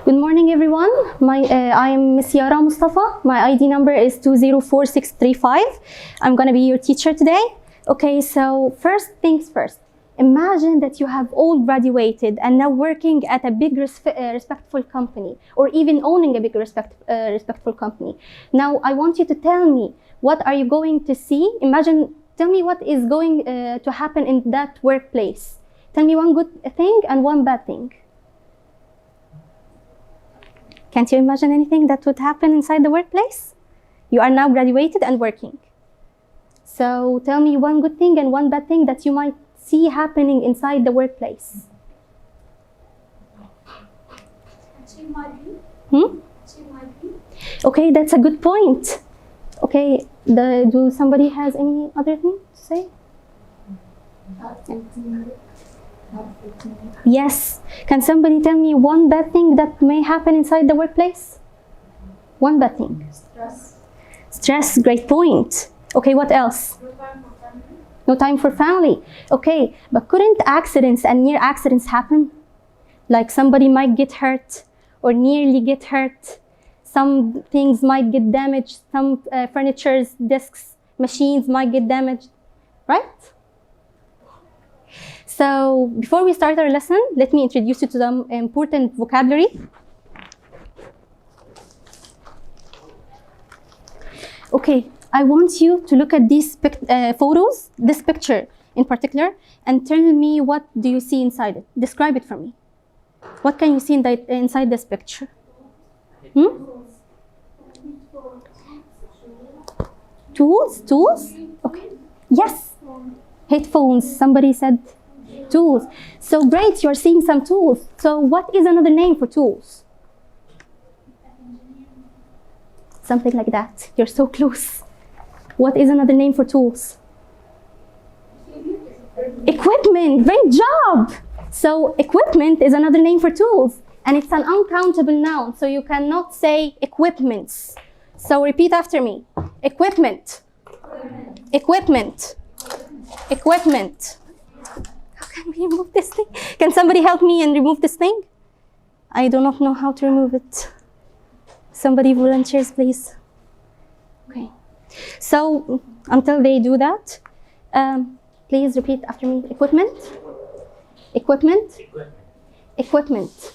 Good morning, everyone. I am Miss Yara Moustafa. My ID number is 204635. I'm going to be your teacher today. Okay, so first things first. Imagine that you have all graduated and now working at a big respectful company, or even owning a big respectful company. Now, I want you to tell me, what are you going to see? Tell me what is going to happen in that workplace. Tell me one good thing and one bad thing. Can't you imagine anything that would happen inside the workplace? You are now graduated and working. So tell me one good thing and one bad thing that you might see happening inside the workplace. Achieve my dream. Achieve my dream. Okay, that's a good point. Okay, do somebody has any other thing to say? Yes. Can somebody tell me one bad thing that may happen inside the workplace? One bad thing. Stress. Stress, great point. Okay, what else? No time for family. No time for family. Okay, but couldn't accidents and near accidents happen? Like somebody might get hurt or nearly get hurt. Some things might get damaged. Some furniture, desks, machines might get damaged, right? So before we start our lesson, let me introduce you to some important vocabulary. Okay, I want you to look at these photos, this picture in particular, and tell me, what do you see inside it? Describe it for me. What can you see inside this picture? Tools? Tools? Okay. Yes. Headphones. Somebody said tools. So great, you're seeing some tools. So what is another name for tools? Something like that. You're so close. What is another name for tools? Equipment. Great job. So equipment is another name for tools, and it's an uncountable noun, so you cannot say equipments. So repeat after me. Equipment. Equipment. Equipment. How can we remove this thing? Can somebody help me and remove this thing? I do not know how to remove it. Somebody volunteers, please. Okay. So until they do that, please repeat after me. Equipment. Equipment. Equipment.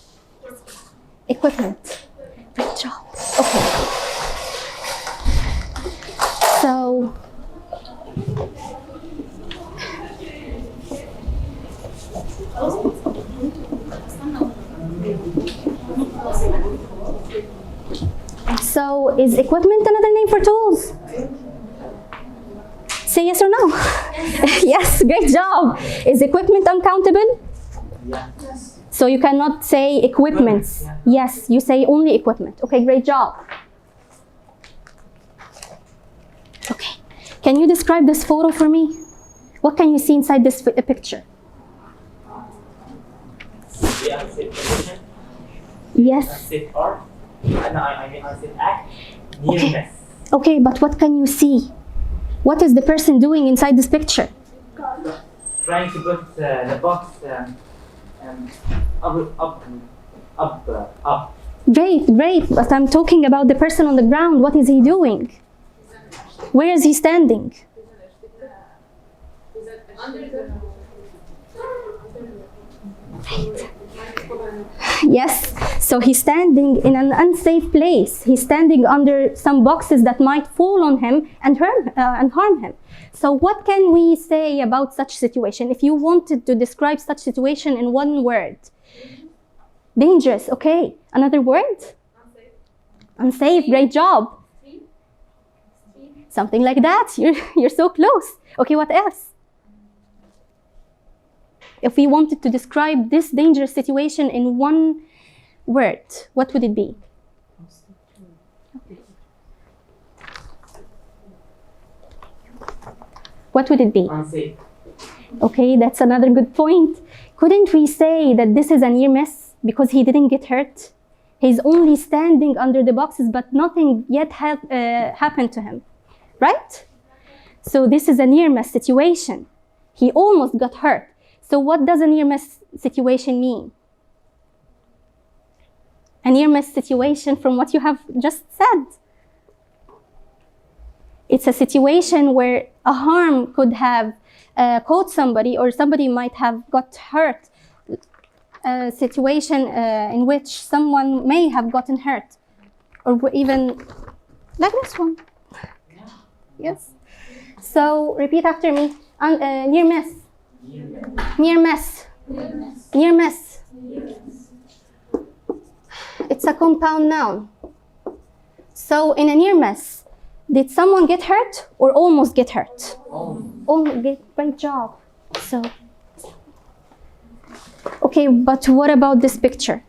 Equipment. Good job. Okay. So is equipment another name for tools? Say yes or no. Yes, great job. Is equipment uncountable? Yes. So you cannot say equipments. Yes, you say only equipment. Okay, great job. Okay, can you describe this photo for me? What can you see inside this picture? Yes. Okay. Okay, but what can you see? What is the person doing inside this picture? Trying to put the box up. Great. But I'm talking about the person on the ground. What is he doing? Where is he standing? Right. Yes, so he's standing in an unsafe place. He's standing under some boxes that might fall on him and harm him. So what can we say about such situation? If you wanted to describe such situation in one word. Dangerous, okay. Another word? Unsafe, great job. Something like that, you're so close. Okay, what else? If we wanted to describe this dangerous situation in one word, what would it be? What would it be? Unsafe. Okay, that's another good point. Couldn't we say that this is a near miss because he didn't get hurt? He's only standing under the boxes, but nothing yet happened to him, right? So this is a near miss situation. He almost got hurt. So what does a near miss situation mean? a near-miss situation from what you have just said. It's a situation where a harm could have caught somebody, or somebody might have got hurt. A situation in which someone may have gotten hurt, or even like this one. Yes. So repeat after me. Near miss. Near miss. Near miss. It's a compound noun. So in a near miss, did someone get hurt or almost get hurt? Almost. Great job. So. Okay, but what about this picture?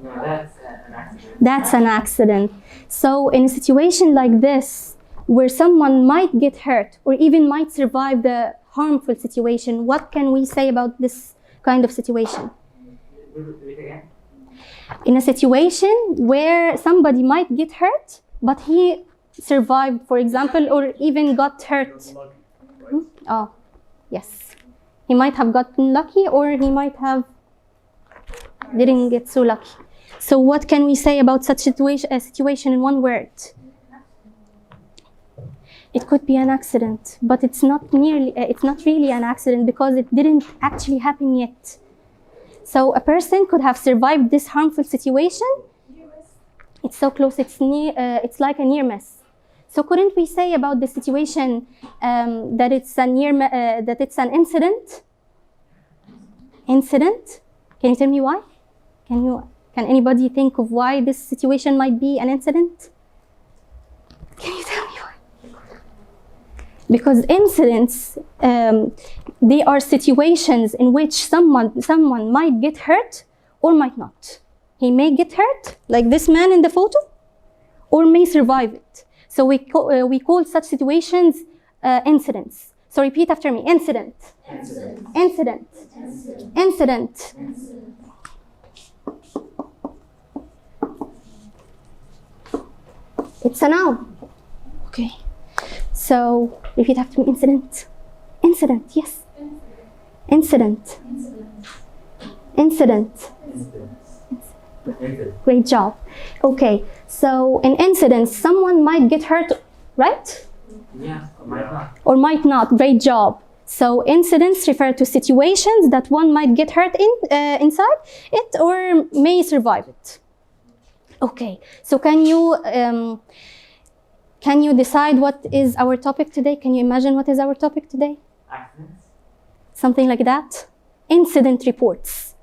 No, that's an accident. That's an accident. So in a situation like this, where someone might get hurt or even might survive the harmful situation, what can we say about this kind of situation? Repeat again. In a situation where somebody might get hurt, but he survived, for example, or even got hurt. Oh, yes. He might have gotten lucky, or he might have didn't get so lucky. So what can we say about such a situation in one word? It could be an accident, but it's not really an accident because it didn't actually happen yet. So a person could have survived this harmful situation. It's so close. It's like a near miss. So couldn't we say about the situation that it's an incident? Incident? Can you tell me why? Can anybody think of why this situation might be an incident? Can you tell me why? Because incidents, they are situations in which someone might get hurt or might not. He may get hurt, like this man in the photo, or may survive it. So we call such situations incidents. So repeat after me. Incident. Incident. Incident. Incident. It's a noun. Okay. So repeat after me. Incident. Incident. Yes. Incident. Incident. Great job. Okay. So in incidents, someone might get hurt, right? Yeah, or might not. Or might not. Great job. So incidents refer to situations that one might get hurt inside it or may survive it. Okay. So can you decide what is our topic today? Can you imagine what is our topic today? Accidents. Something like that. Incident reports.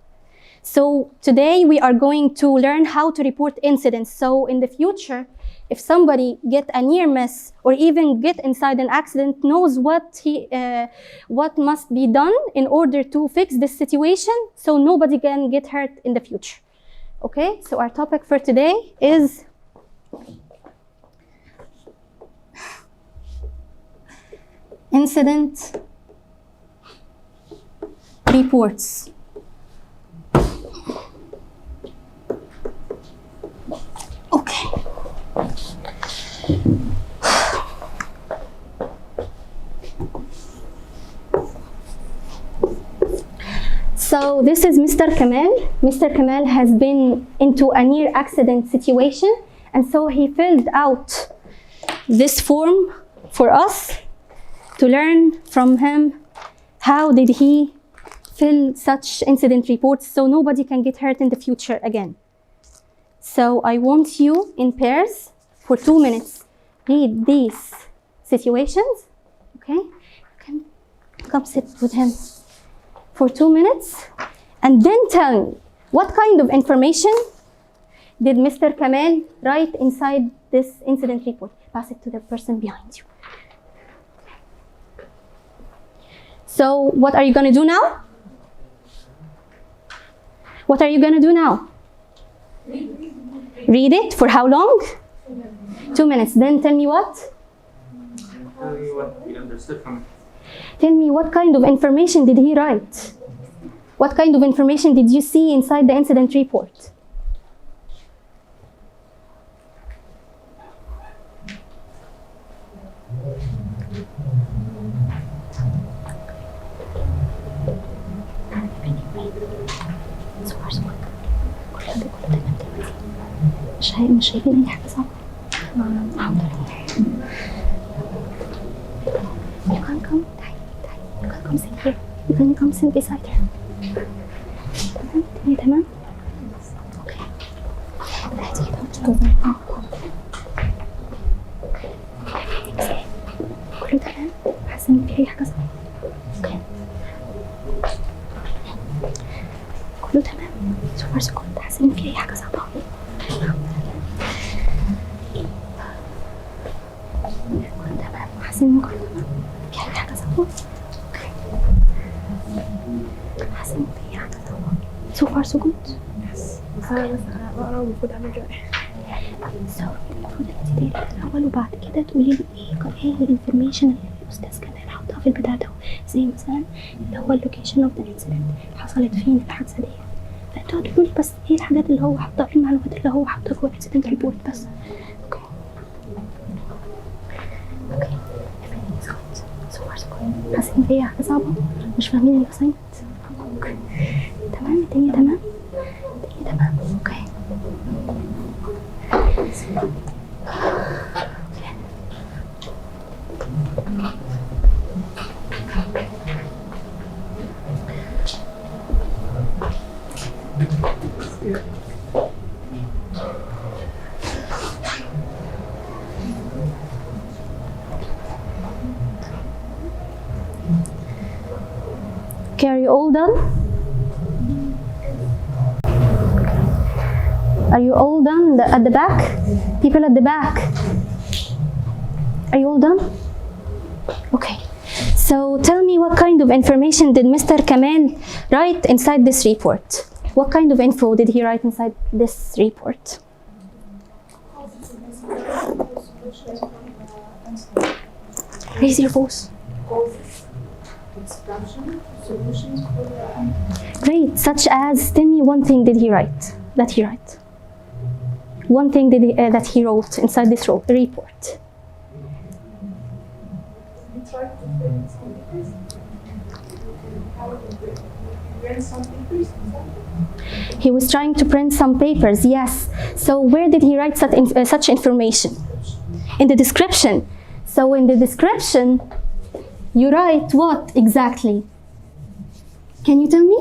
So today we are going to learn how to report incidents. So in the future, if somebody get a near miss or even get inside an accident, knows what must be done in order to fix this situation, so nobody can get hurt in the future. Okay, so our topic for today is incident reports. Okay. So this is Mr. Kamal. Mr. Kamal has been into a near accident situation, and so he filled out this form for us to learn from him how did he fill such incident reports so nobody can get hurt in the future again. So I want you in pairs for 2 minutes read these situations. Okay, you can come sit with him for 2 minutes and then tell me what kind of information did Mr. Kamal write inside this incident report. Pass it to the person behind you. So what are you going to do now? What are you going to do now? Read it for how long? 2 minutes. Then tell me what? Tell you what you understood from it. Tell me what kind of information did he write? What kind of information did you see inside the incident report? مش شايفين اي حاجه صعبه. الحمد لله. You can come. You can come sit here. You can come sit beside her. تمام. اوكي. كله تمام. حاسه ان في اي حاجه صعبه. اوكي. كله تمام. So far so good. حاسه ان في اي حاجه صعبه. كله تمام. حاسه ان كله تمام. في اي حاجه صعبه. حاسه ان في اي حاجه صعبه. So far so good. أنا المفروض أعمل جرح. المفروض انت تقري الاول وبعد كده تقولي لي ايه الانفورميشن اللي الاستاذ كان هيحطها في البتاع ده، زي مثلا اللي هو اللوكيشن اوف ذا انسيدنت، حصلت فين الحادثه دي. فانتوا هتقولوا لي بس ايه الحاجات اللي هو حطها في المعلومات اللي هو حطها جوه الانسيدنت ريبورت بس. اوكي everything is good so far so good. حاسين في حاجه صعبه؟ مش فاهمين الاساينمنت؟ اوكي تمام. الدنيا تمام. اوكي. Okay, are you all done? Are you all done at the back? People at the back. Are you all done? Okay. So tell me, what kind of information did Mr. Kamal write inside this report? What kind of info did he write inside this report? Raise your voice. Great. Such as, tell me one thing did he write, that he wrote. One thing that he wrote inside this report. He was trying to print some papers, yes. So where did he write such information? In the description. So in the description, you write what exactly? Can you tell me?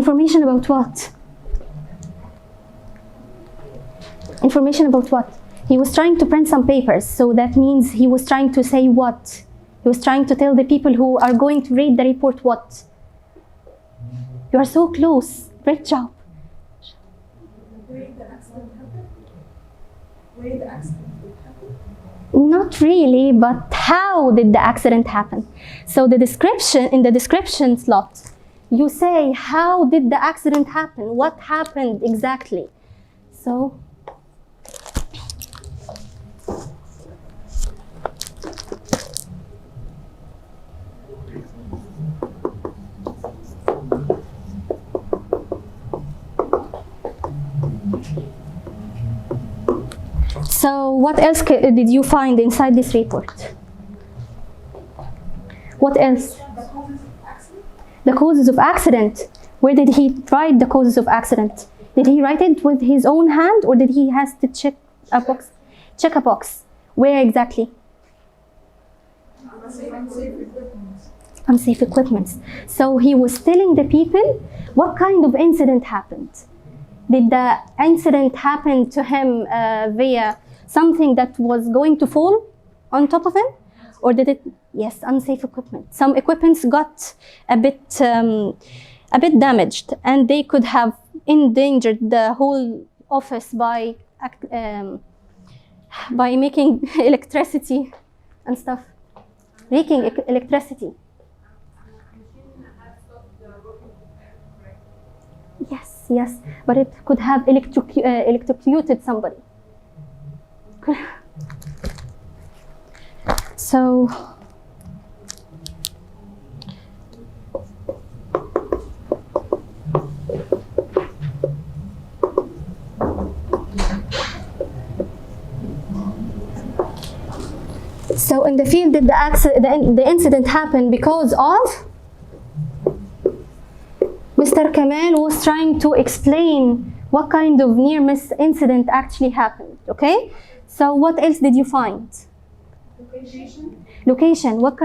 Information about what? Information about what? He was trying to print some papers, so that means he was trying to say what? He was trying to tell the people who are going to read the report what? You are so close. Great job. Where the accident happened? Where the accident happened? Not really, but how did the accident happen? So the description, in the description slot, you say how did the accident happen? What happened exactly? So what else did you find inside this report? What else? The causes of accident. Where did he write the causes of accident? Did he write it with his own hand, or did he has to check a box? Check a box. Where exactly? Unsafe equipment. So he was telling the people what kind of incident happened. Did the incident happen to him via something that was going to fall on top of him? Or did it, yes, unsafe equipment. Some equipments got a bit damaged, and they could have endangered the whole office by making electricity and stuff, leaking electricity. Yes, but it could have electrocuted somebody. So in the field, did the incident happen because of Mr. Mr. Kamal was trying to explain what kind of near miss incident actually happened. Okay, so what else did you find? Location. Location. What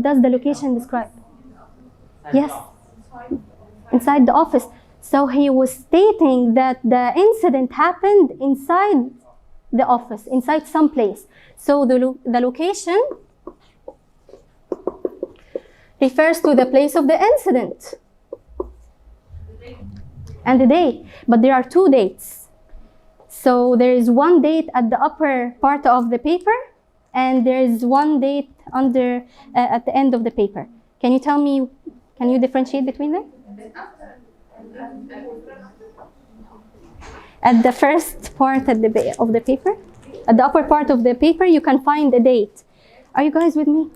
does the location describe? Yes, inside the office. So he was stating that the incident happened inside the office, inside some place. So the location refers to the place of the incident and the date, but there are two dates. So there is one date at the upper part of the paper, and there is one date under at the end of the paper. Can you tell me? Can you differentiate between them? At the first part of the paper, at the upper part of the paper, you can find a date. Are you guys with me?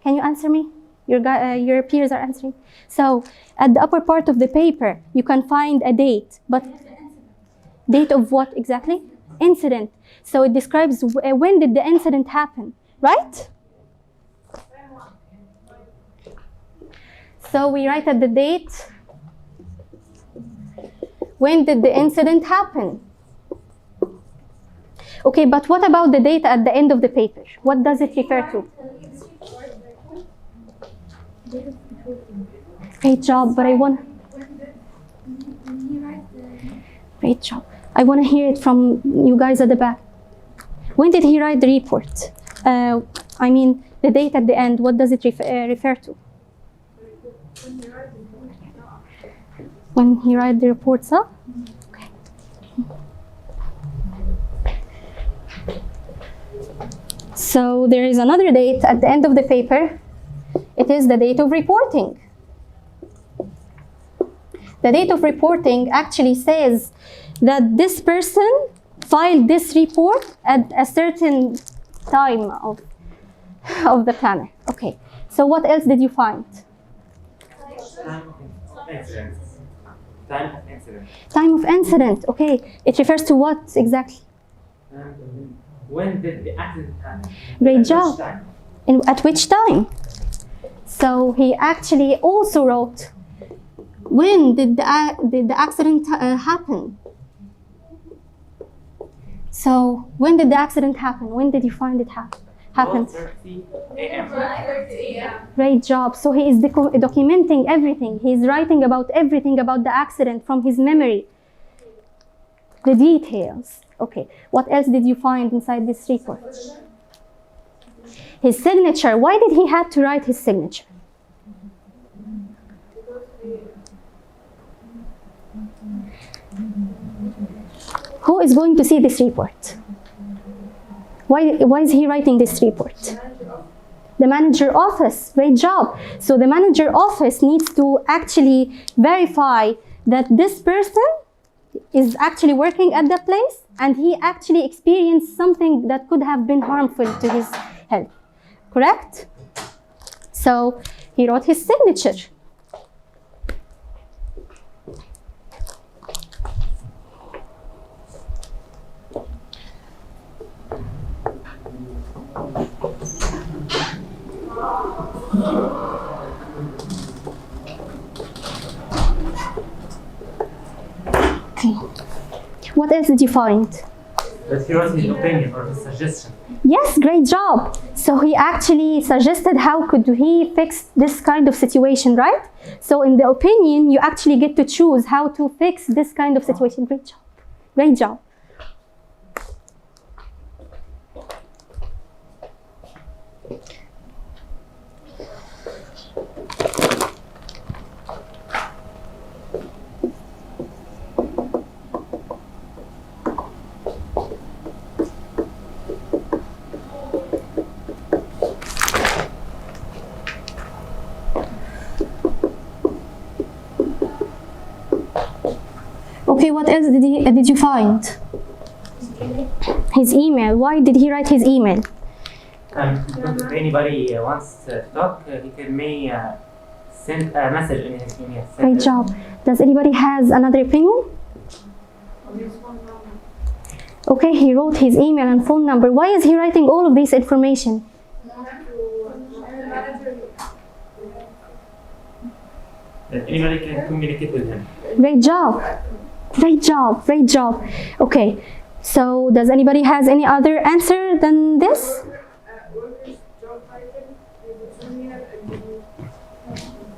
Can you answer me? Your peers are answering. So at the upper part of the paper, you can find a date, but date of what exactly? Incident. So it describes when did the incident happen, right? So we write at the date, when did the incident happen? Okay, but what about the date at the end of the paper? What does it refer to? Great job, but I want... Great job. I want to hear it from you guys at the back. When did he write the report? I mean, the date at the end, what does it refer to? When he write the reports up? Okay. So there is another date at the end of the paper. It is the date of reporting. The date of reporting actually says that this person filed this report at a certain time of the planner. Okay, so what else did you find? Time of incident. Time of incident. Time of incident, okay. It refers to what exactly? When did the accident happen? Great At job. which time? At which time? So he actually also wrote, when did the accident happen? So when did the accident happen? When did you find it happened? 12:30 a.m. Great job. So he is documenting everything. He is writing about everything about the accident from his memory. The details. Okay. What else did you find inside this report? His signature. Why did he have to write his signature? Who is going to see this report? Why is he writing this report? The manager office. Great job. So the manager office needs to actually verify that this person is actually working at the place and he actually experienced something that could have been harmful to his health. Correct? So he wrote his signature. Okay. What else did you find? But he wrote his opinion or his suggestion. Yes, great job. So he actually suggested how could he fix this kind of situation, right? So in the opinion, you actually get to choose how to fix this kind of situation. Great job. Great job. Okay, what else did you find? His email. Why did he write his email? If anybody wants to talk, he can send a message in his email. Great job. Does anybody has another opinion? Okay, he wrote his email and phone number. Why is he writing all of this information? That anybody can communicate with him. Great job. Great job. Great job. Okay. So does anybody has any other answer than this?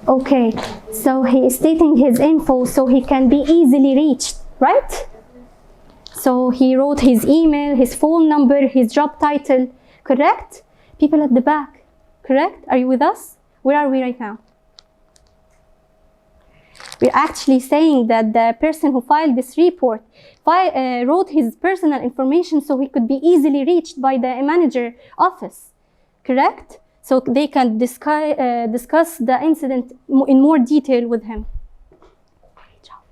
Okay. So he is stating his info so he can be easily reached, right? So he wrote his email, his phone number, his job title, correct? People at the back, correct? Are you with us? Where are we right now? We're actually saying that the person who filed this report wrote his personal information so he could be easily reached by the manager office, correct? So they can discuss the incident in more detail with him. Great job.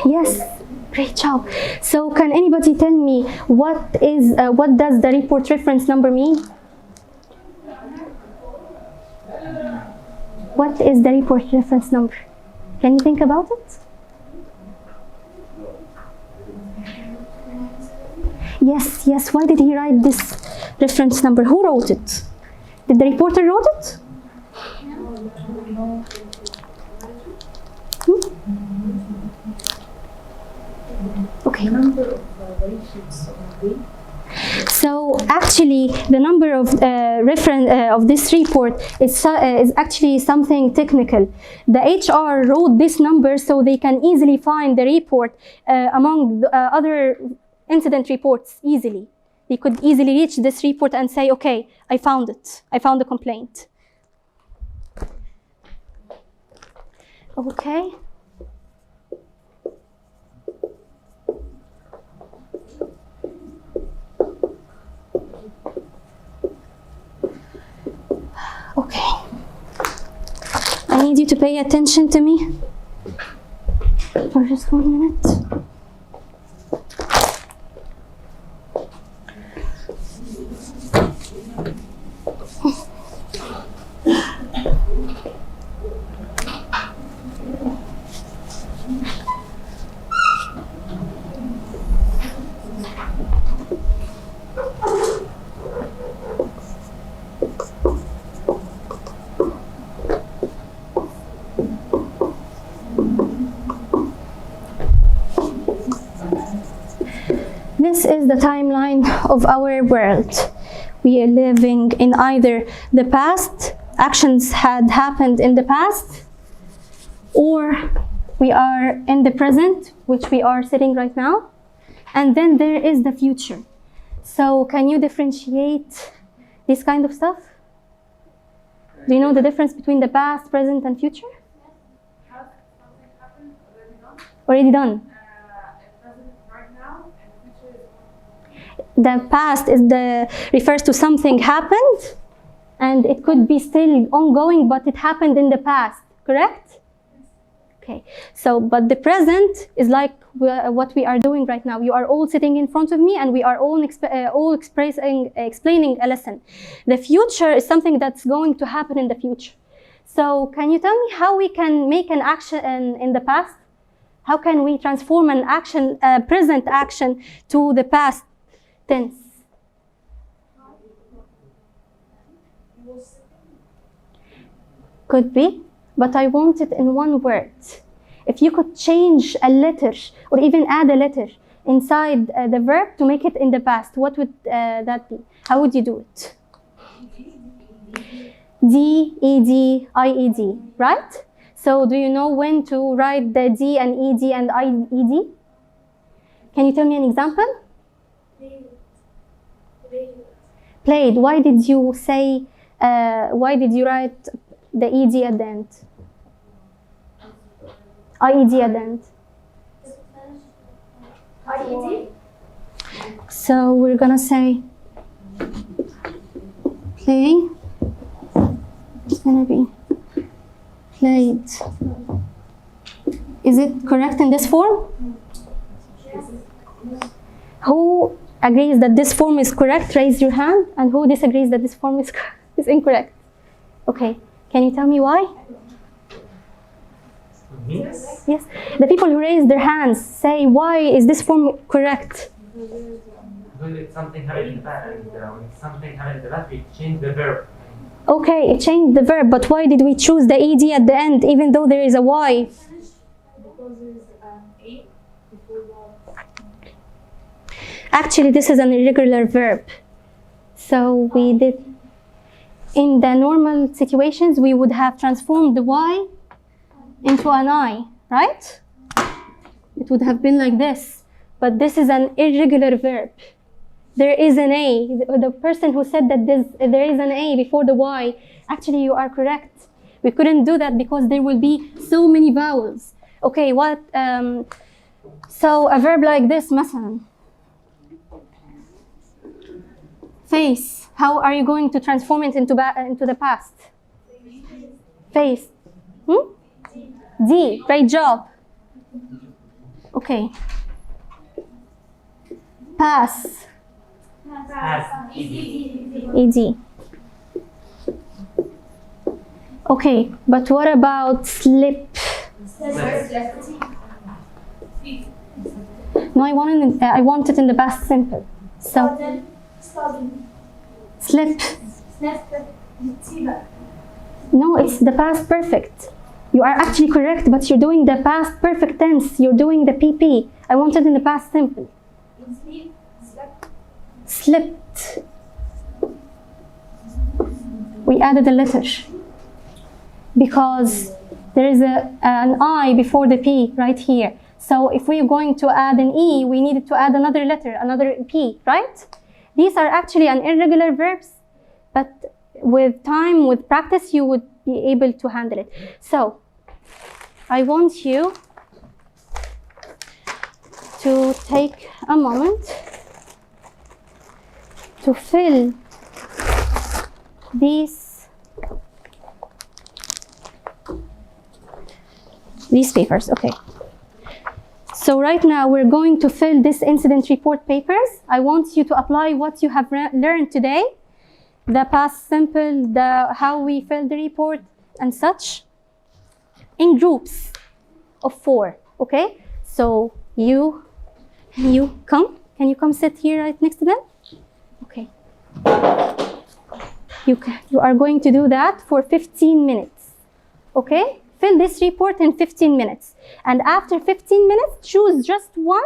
Yes, great job. So can anybody tell me what does the report reference number mean? What is the report reference number? Can you think about it? Yes, yes. Why did he write this reference number? Who wrote it? Did the reporter wrote it? Okay. So actually, the number of reference of this report is actually something technical. The HR wrote this number so they can easily find the report among the, other incident reports easily. They could easily reach this report and say, okay, I found it. I found the complaint. Okay. Okay. I need you to pay attention to me for just 1 minute. This is the timeline of our world. We are living in either the past, actions had happened in the past, or we are in the present, which we are sitting right now, and then there is the future. So can you differentiate this kind of stuff? Do you know the difference between the past, present, and future? Has something happened Already already done? done. Present right now, and future is The past refers to something happened, and it could be still ongoing, but it happened in the past, correct? Okay, so, but the present is like what we are doing right now. You are all sitting in front of me, and we are all explaining a lesson. The future is something that's going to happen in the future. So can you tell me how we can make an action in the past? How can we transform an action, present action, to the past tense? Could be, but I want it in one word. If you could change a letter or even add a letter inside the verb to make it in the past, what would that be? How would you do it? D, E-D, I-E-D, right? So do you know when to write the D and E-D and I-E-D? Can you tell me an example? Played. Why did you say, why did you write the ED at the end? IED at the end. IED? So we're gonna say play. It's gonna be played. Is it correct in this form? Yes. Who agrees that this form is correct? Raise your hand. And who disagrees that this form is incorrect? Okay. Can you tell me why? Me? Yes. The people who raised their hands say, why is this form correct? Because it's something happened in the past, and when something happened in the past, we change the verb. Okay, it changed the verb, but why did we choose the ed at the end, even though there is a y? Because there's a before y. Actually, this is an irregular verb. So we did, in the normal situations, we would have transformed the y into an I, right? It would have been like this, but this is an irregular verb. There is an A. The person who said that there is an A before the Y, actually you are correct. We couldn't do that because there will be so many vowels. Okay, what? So a verb like this, مثلا. Face. How are you going to transform it into the past? Face. D. Great job. Okay. Pass. As ED. Okay, but what about slip? No, I want it in the past simple. So slip. No, it's the past perfect. You are actually correct, but you're doing the past perfect tense. You're doing the PP. I want it in the past simple. Slipped. We added a letter because there is an I before the P right here. So if we're going to add an E, we needed to add another letter, another P, right? These are actually an irregular verbs, but with time, with practice, you would be able to handle it. So I want you to take a moment to fill these papers. Okay. So right now we're going to fill this incident report papers. I want you to apply what you have learned today, the past simple, how we fill the report and such, in groups of 4. Okay. So can you come sit here right next to them? Okay. You are going to do that for 15 minutes. Okay? Fill this report in 15 minutes. And after 15 minutes, choose just one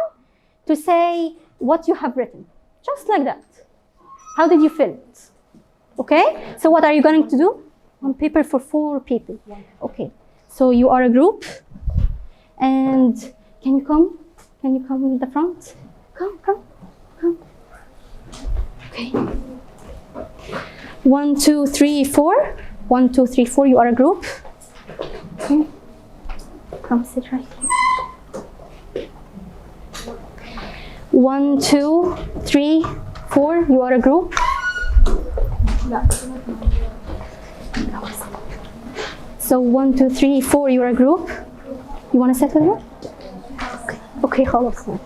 to say what you have written. Just like that. How did you fill it? Okay? So what are you going to do? One paper for 4 people. Okay. So you are a group. And can you come? Can you come in the front? Come. Okay. 1, 2, 3, 4. 1, 2, 3, 4. You are a group. Okay. Come sit right here. 1, 2, 3, 4. You are a group. So 1, 2, 3, 4. You are a group. You want to sit with her? Okay. خلاص.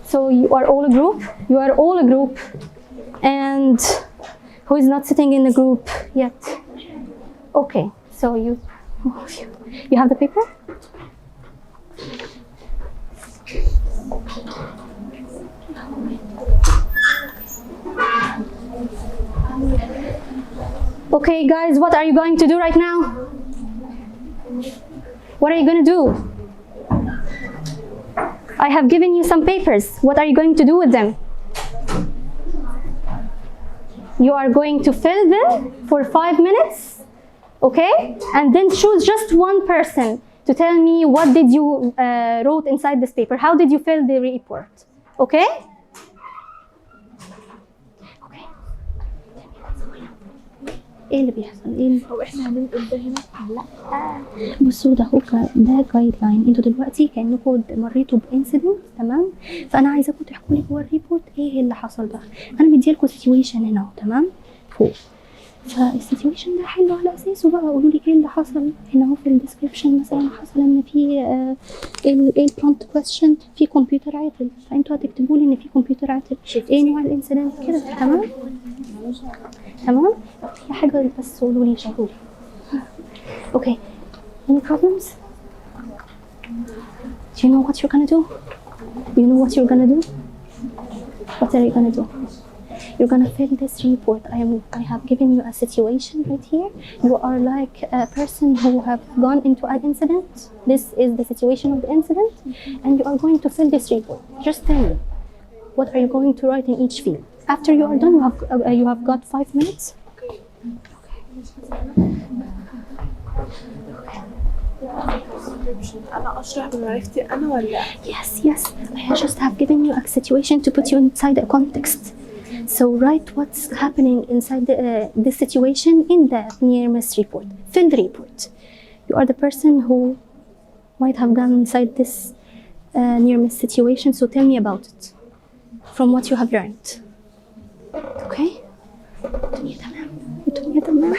So you are all a group. You are all a group. And who is not sitting in the group yet? Okay. So you have the paper? Okay, guys, what are you going to do right now? What are you going to do? I have given you some papers. What are you going to do with them? You are going to fill them for 5 minutes, okay? And then choose just one person to tell me what did you wrote inside this paper. How did you fill the report, okay? ايه اللي بيحصل؟ ايه هو احنا هننقل ده هنا؟ لا بصوا ده ده جايد لاين. انتوا دلوقتي كانكم مريتوا بانسيدنت، تمام؟ فانا عايزاكم تحكوا لي جوه الريبورت ايه اللي حصل بقى. انا مديلكم سيتويشن هنا اهو، تمام؟ فوق. فالسيتويشن ده حلو على اساسه بقى قولوا لي ايه اللي حصل هنا اهو. في الديسكربشن مثلا حصل ان في ايه البرومبت كويستشن في كمبيوتر عاطل، فانتوا هتكتبوا لي ان في كمبيوتر عاطل، ايه نوع الانسيدنت كده، تمام؟ تمام؟ في حاجه بس قولوا لي شغلوا لي. اوكي. Any problems? Do you know what you're gonna do? You know what you're gonna do? What are you gonna do? You're gonna fill this report. I have given you a situation right here. You are like a person who have gone into an incident. This is the situation of the incident, and you are going to fill this report. Just tell me, what are you going to write in each field? After you are done, you have got 5 minutes. أنا أشرح بمعرفتي أنا ولا؟ Yes. I just have given you a situation to put you inside a context. So write what's happening inside this situation in the near miss report. Fill the report. You are the person who might have gone inside this near miss situation. So tell me about it from what you have learned. Okay? الدنيا تمام.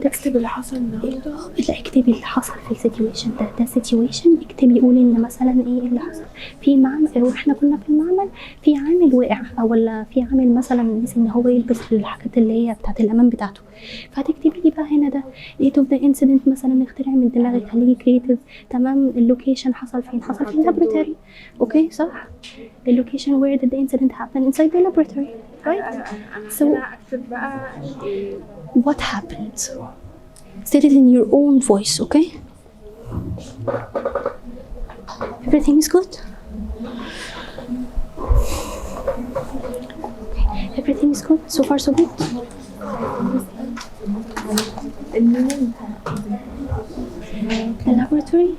اكتب اللي حصل النهارده. لا اكتبي اللي حصل في السيتويشن ده سيتويشن. اكتبي قولي ان مثلا ايه اللي حصل في معمل، واحنا كنا في المعمل في عامل وقع، او ولا في عامل مثلا نسي ان هو يلبس الحاجات اللي هي بتاعت الامان بتاعته. فهتكتبي لي بقى هنا ده date of the incident مثلا. اخترعي من دماغك، خليكي كريتيف. تمام. اللوكيشن حصل فين؟ حصل في اللابوراتوري. اوكي صح. اللوكيشن where did the incident happen inside the laboratory, right? So اكتب بقى what happened? State it in your own voice, okay? Everything is good? Okay. Everything is good? So far so good? The laboratory?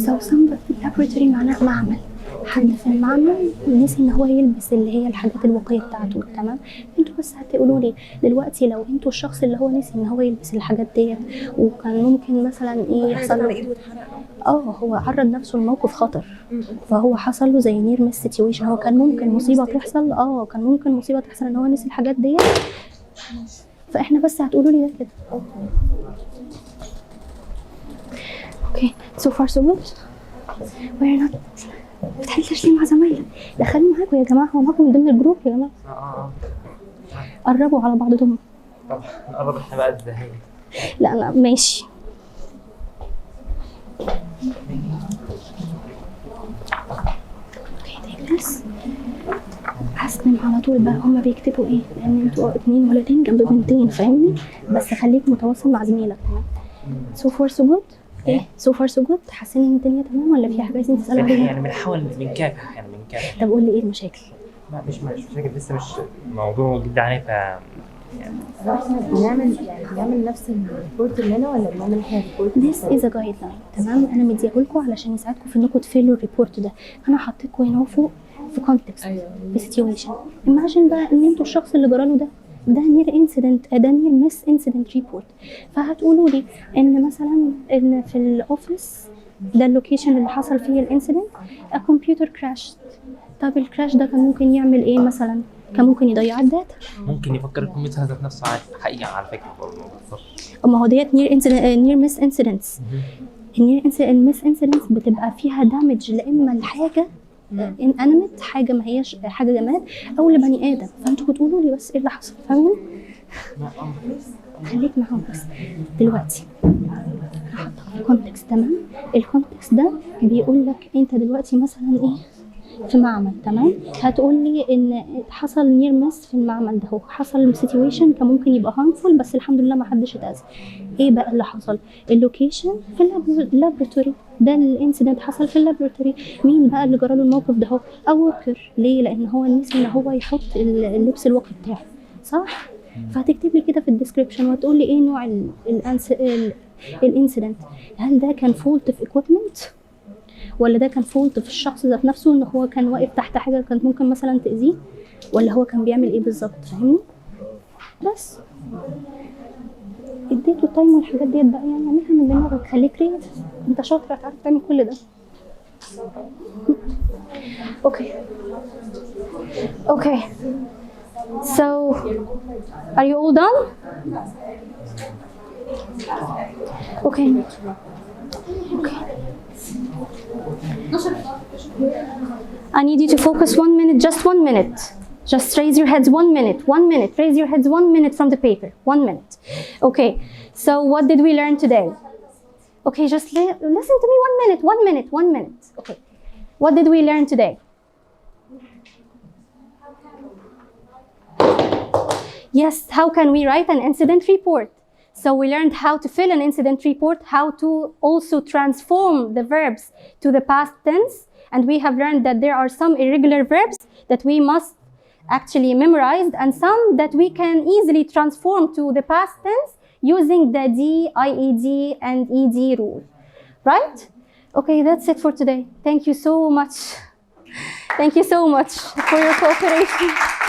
So the laboratory معناه معمل. حد في المعمل نسي ان هو يلبس اللي هي الحاجات الوقائيه بتاعته. تمام. انتوا بس هتقولوا لي دلوقتي لو انتوا الشخص اللي هو نسي ان هو يلبس الحاجات ديت، وكان ممكن مثلا ايه يحصل له، هو عرض نفسه لموقف خطر، فهو حصل له زي نير مس سيتويشن. هو كان ممكن مصيبه تحصل، كان ممكن مصيبه تحصل ان هو نسي الحاجات ديت. فاحنا بس هتقولوا لي ده كده. اوكي. So far so good. We're not بتحلش ليه مع زمايلك؟ دخلوا معاكم يا جماعه، هو معاكم من ضمن الجروب يا جماعه. قربوا على بعض دول. طبعا نقرب احنا بقى ازاي؟ لا انا ماشي. اوكي بس هسلم على طول بقى. هما بيكتبوا ايه؟ لان انتوا 2 ولدين جنب بنتين، فاهمني؟ بس خليك متواصل مع زميلك. تمام. So far so good. ايه so far so good. حاسين ان الدنيا تمام ولا في حاجه عايزين تسالوا عليها؟ يعني بنحاول بنكافح يعني بنكافح. طب قول لي ايه المشاكل؟ لا مش مشاكل، لسه مش موضوع جدا عنيف يعني. بنعمل نفس الريبورت اللي هنا ولا بنعمل حاجه ريبورت؟ This is a guideline. تمام. انا مديها لكم علشان يساعدكم في انكم تفيلوا الريبورت ده. انا حطيتكم هنا فوق في كونتكست، في سيتويشن. imagine بقى ان انتوا الشخص اللي جراله ده نير انسيدنت، ده نير مس انسيدنت ريبورت. فهتقولوا لي ان مثلا ان في الاوفيس ده اللوكيشن اللي حصل فيه الانسيدنت، الكمبيوتر كراش. طب الكراش ده كان ممكن يعمل ايه مثلا؟ كان ممكن يضيع الداتا، ممكن يفكر الكمبيوتر ذات نفسه عادي. حقيقة على فكرة برضه ما بتصيرش. ما هو ديت نير مس انسيدنتس. المس انسيدنتس بتبقى فيها دامج لا اما لحاجه انانيمت، حاجه ما هياش حاجه جماد، او لبني ادم. فانتوا بتقولوا لي بس ايه اللي حصل، فاهمين؟ خليك معاهم بس دلوقتي. هحطك في الكونتكست. تمام. الكونتكست ده بيقول لك انت دلوقتي مثلا ايه في معمل. تمام. هتقول لي ان حصل نير مس في المعمل ده، هو حصل سيتويشن كان ممكن يبقى هارمفول، بس الحمد لله ما حدش اتاذى. ايه بقى اللي حصل؟ اللوكيشن في اللابوراتوري. ده الانسيدنت حصل في اللابوراتوري. مين بقى اللي جراله الموقف ده؟ هو وركر. ليه؟ لان هو نسي ان هو يحط اللبس الواقي بتاعه، صح؟ فهتكتب لي كده في الديسكريبشن وتقول لي ايه نوع الانسيدنت. هل ده كان فولت في اكويبمنت، ولا ده كان فولت في الشخص ذات نفسه ان هو كان واقف تحت حاجه كانت ممكن مثلا تاذيه، ولا هو كان بيعمل ايه بالظبط، فاهمني؟ بس اديته التايم والحاجات ديت بقى، يعني اعملها من دماغك. خليك كريتيف، انت شاطر هتعرف تعمل كل ده. Okay. So, are you all done? Okay. I need you to focus 1 minute, just 1 minute. Just raise your heads 1 minute, 1 minute. Raise your heads 1 minute from the paper, 1 minute. Okay, so what did we learn today? Okay, just listen to me 1 minute. Okay. What did we learn today? Yes, how can we write an incident report? So we learned how to fill an incident report, how to also transform the verbs to the past tense, and we have learned that there are some irregular verbs that we must actually memorize and some that we can easily transform to the past tense using the D, IED, and ED rule. Right? Okay, that's it for today. Thank you so much. Thank you so much for your cooperation.